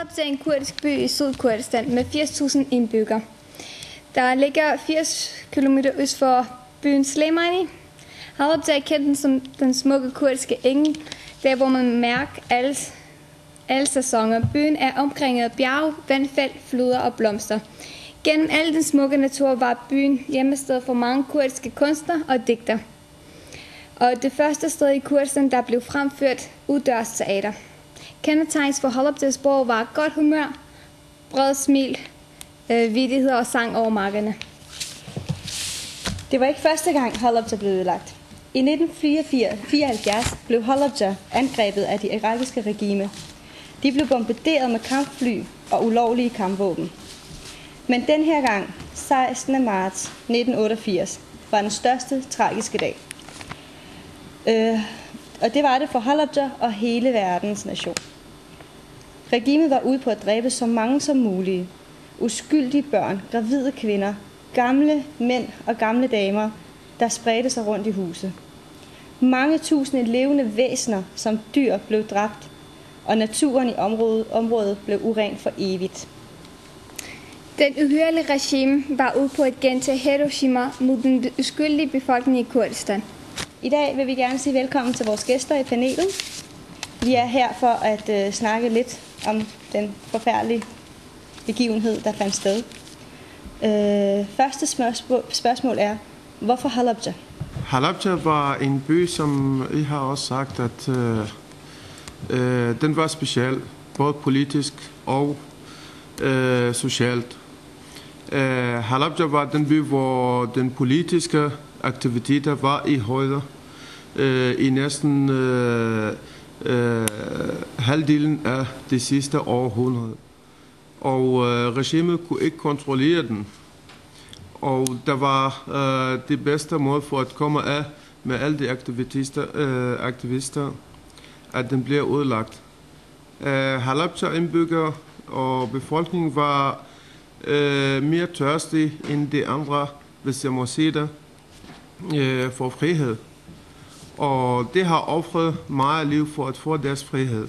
Halabja er en kurdisk by i Sydkurdistan med 80.000 indbyggere. Der ligger 80 km øst for byen Slemani. Halabja er kendt som den smukke kurdiske engel, der hvor man mærker alle sæsoner. Byen er omkringet af bjerge, vandfald, floder og blomster. Gennem al den smukke natur var byen hjemmested for mange kurdiske kunstnere og digtere. Og det første sted i Kurdistan, der blev fremført udendørs teater. Kendetegns for Halabjas borg var godt humør, bred smil, vittigheder og sang over markerne. Det var ikke første gang Halabja blev ødelagt. I 1974 blev Halabja angrebet af det irakiske regime. De blev bombarderet med kampfly og ulovlige kampvåben. Men den her gang, 16. marts 1988, var den største tragiske dag. Og det var det for Halabja og hele verdens nation. Regimet var ude på at dræbe så mange som muligt. Uskyldige børn, gravide kvinder, gamle mænd og gamle damer, der spredte sig rundt i huset. Mange tusinde levende væsener som dyr blev dræbt, og naturen i området blev uren for evigt. Den uhyrlige regime var ude på at gentage Hiroshima mod den uskyldige befolkning i Kurdistan. I dag vil vi gerne sige velkommen til vores gæster i panelet. Vi er her for at snakke lidt om den forfærdelige begivenhed, der fandt sted. Første spørgsmål er, hvorfor Halabja? Halabja var en by, som I har også sagt, at den var speciel, både politisk og socialt. Halabja var den by, hvor den politiske aktiviteter var i højde i næsten halvdelen af det sidste århundrede. Og regimet kunne ikke kontrollere den. Og der var det bedste måde for at komme af med alle de aktivister, at den bliver udlagt. Halabja indbyggere og befolkningen var mere tørstige end de andre, hvis jeg må sige det, for frihed. Og det har offret meget liv for at få deres frihed.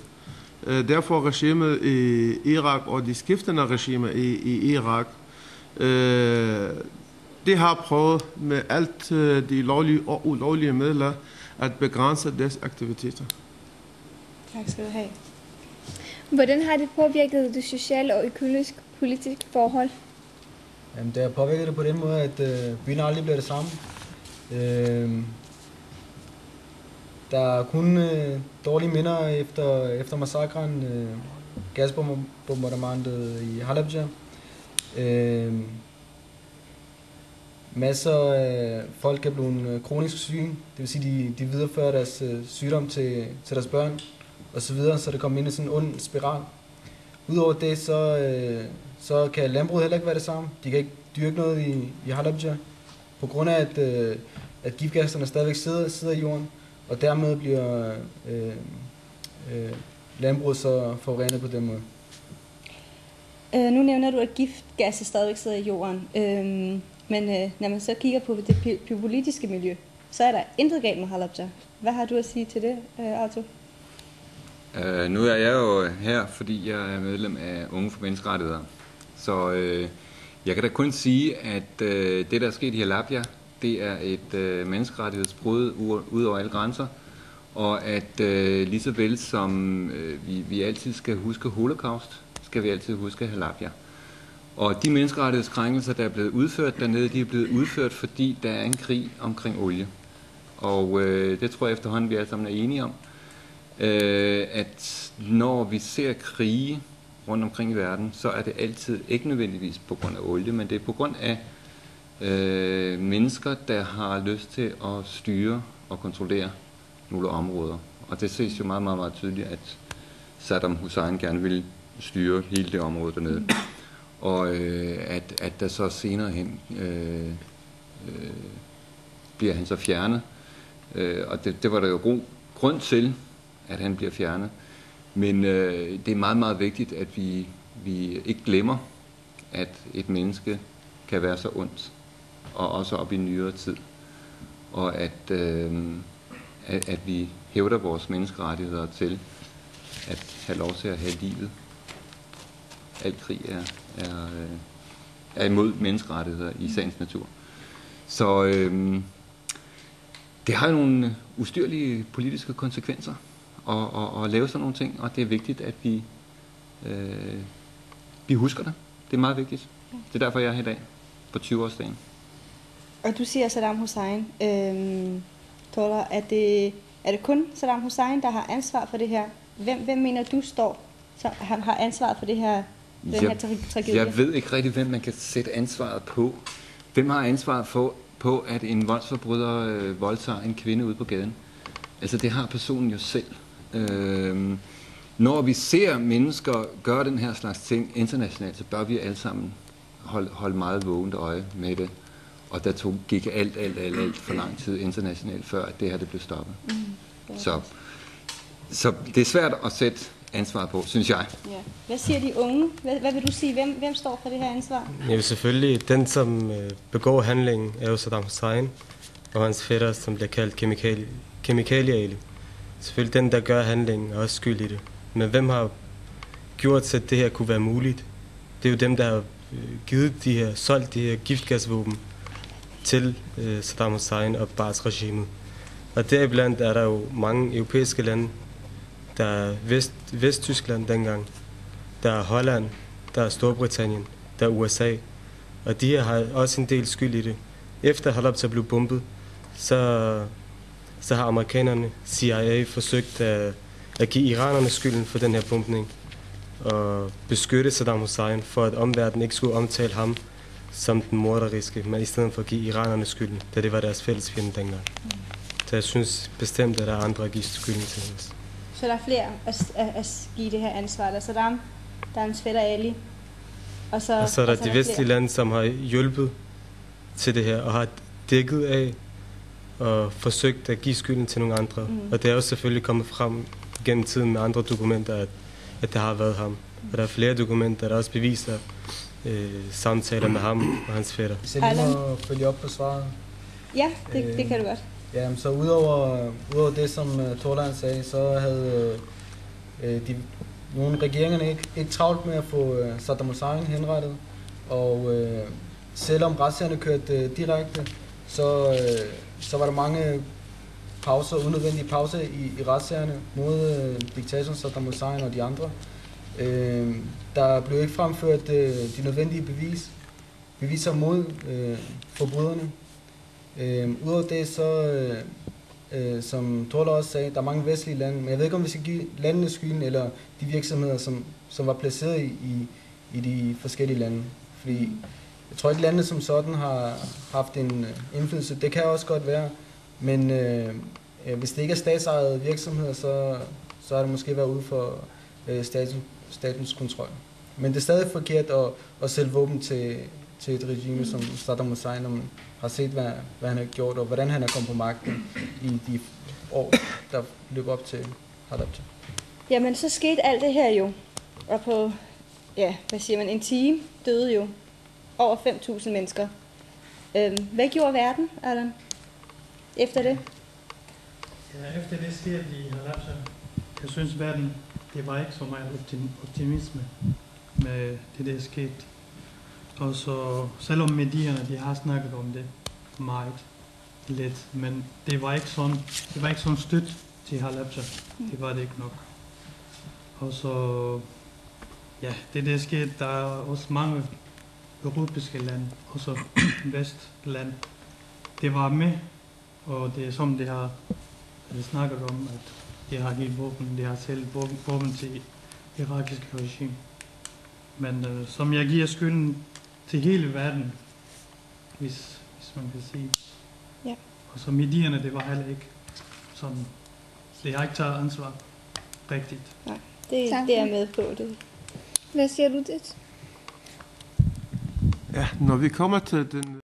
Derfor regimet i Irak og de skiftende regimer i Irak, det har prøvet med alt de lovlige og ulovlige midler at begrænse deres aktiviteter. Tak skal du have. Hvordan har det påvirket det sociale og økonomisk-politiske forhold? Jamen, det har påvirket det på den måde, at byen aldrig bliver det samme. Der er kun dårlige minder efter massakren, gasbombardementet i Halabja. Masser af folk er blevet kronisk syge, det vil sige, de viderefører deres sygdom til deres børn osv., så det kommer ind i sådan en ond spiral. Udover det, så kan landbruget heller ikke være det samme. De kan ikke dyrke noget i Halabja, på grund af, at giftgasserne stadigvæk sidder i jorden, og dermed bliver landbruget så forurenet på den måde. Nu nævner du, at giftgasser stadigvæk sidder i jorden. Men når man så kigger på det politiske miljø, så er der intet galt med Halabja. Hvad har du at sige til det, Arthur? Nu er jeg jo her, fordi jeg er medlem af Unge for Menneskerettigheder. Så jeg kan da kun sige, at det, der er sket i Halabja, det er et menneskerettighedsbrud ud over alle grænser. Og at lige så vel som vi altid skal huske Holocaust, skal vi altid huske Halabja. Og de menneskerettighedskrænkelser, der er blevet udført dernede, de er blevet udført, fordi der er en krig omkring olie. Og det tror jeg efterhånden, vi alle sammen er enige om. At når vi ser krige rundt omkring i verden, så er det altid ikke nødvendigvis på grund af olie, men det er på grund af mennesker, der har lyst til at styre og kontrollere nogle områder. Og det ses jo meget, meget, meget tydeligt, at Saddam Hussein gerne vil styre hele det område dernede. Og at der så senere hen bliver han så fjernet. Og det var der jo god grund til, at han bliver fjernet. Men det er meget, meget vigtigt, at vi ikke glemmer, at et menneske kan være så ondt, og også op i nyere tid. Og at vi hævder vores menneskerettigheder til at have lov til at have livet. al krig er imod menneskerettigheder i sagens natur. Så det har jo nogle ustyrlige politiske konsekvenser at lave sådan nogle ting, og det er vigtigt, at vi husker det. Det er meget vigtigt. Det er derfor, jeg er her i dag, på 20-årsdagen. Og du siger Saddam Hussein. Tola, er det kun Saddam Hussein, der har ansvar for det her? Hvem mener du så han har ansvaret for det her, den her tragedie? Jeg ved ikke rigtig, hvem man kan sætte ansvaret på. Hvem har ansvaret på, at en voldsforbryder voldtager en kvinde ude på gaden? Altså, det har personen jo selv. Når vi ser mennesker gøre den her slags ting internationalt, så bør vi alle sammen holde meget vågent øje med det. Og der gik alt for lang tid internationalt, før at det her det blev stoppet. Så det er svært at sætte ansvar på, synes jeg. Ja. Hvad siger de unge? Hvad vil du sige? Hvem står for det her ansvar? Ja, selvfølgelig. Den, som begår handlingen, er jo Saddam Hussein og hans fætter, som bliver kaldt kemikalier. Selvfølgelig den, der gør handlingen, er også skyld i det. Men hvem har gjort, at det her kunne være muligt? Det er jo dem, der har solgt de her giftgasvåben til Saddam Hussein og Baath-regimet. Og deriblandt er der jo mange europæiske lande. Der er Vesttyskland dengang, der er Holland, der er Storbritannien, der er USA. Og de her har også en del skyld i det. Efter Halabja blev bombet, så har amerikanerne, CIA, forsøgt at give iranerne skylden for den her bombning og beskytte Saddam Hussein, for at omverdenen ikke skulle omtale ham som den morderiske, men i stedet for at give iranerne skylden, da det var deres fælles fjende dengang. Så jeg synes bestemt, at der er andre at give skylden til os. Så der er flere at give det her ansvar. Der er Saddam, der er hans fætter Ali, og så er der de vestlige lande, som har hjulpet til det her, og har dækket af og forsøgt at give skylden til nogle andre. Og det er også selvfølgelig kommet frem gennem tiden med andre dokumenter, at det har været ham. Og der er flere dokumenter, der også beviser samtaler med ham og hans fætter. Hvis jeg lige må følge op på svaret. Ja, det kan du godt. Ja, så udover det, som Torland sagde, så havde nogle regeringerne ikke travlt med at få Saddam Hussein henrettet. Og selvom retssagernes kørte direkte, så var der mange unødvendige pauser i retssagerne mod diktatoren Saddam Hussein og de andre. Der blev ikke fremført de nødvendige beviser mod forbryderne. Udover det, så som Torla også sagde, der er mange vestlige lande, men jeg ved ikke, om vi skal give landene skylden, eller de virksomheder, som var placeret i de forskellige lande. Fordi jeg tror ikke, landene som sådan har haft en indflydelse. Det kan også godt være, men hvis det ikke er statsejede virksomheder, så har det måske været ude for statens kontrol. Men det er stadig forkert at sælge våben til et regime som Saddam Hussein, når man har set, hvad han har gjort, og hvordan han er kommet på magten i de år, der løb op til Halabja. Jamen, så skete alt det her jo, og på, en time døde jo over 5.000 mennesker. Hvad gjorde verden, Allan, efter det? Ja, efter det skete i Halabja, jeg synes, verden, det var ikke så meget optimisme med det, der er sket. Og så, selvom medierne, de har snakket om det meget lidt, men det var ikke sådan støt til Halabja. Det var det ikke nok. Og så, ja, det der skete, der er også mange europæiske lande, også vestland. Det var med, og det er som det har snakket om, at de har givet våben, de har sælget våben til irakiske regime. Men som jeg giver skylden til hele verden, hvis man kan sige. Ja. Og så medierne, det var heller ikke sådan. Det har ikke taget ansvar rigtigt. Nej, det er jeg med på. Det. Hvad siger du det? Ja, når vi kommer til den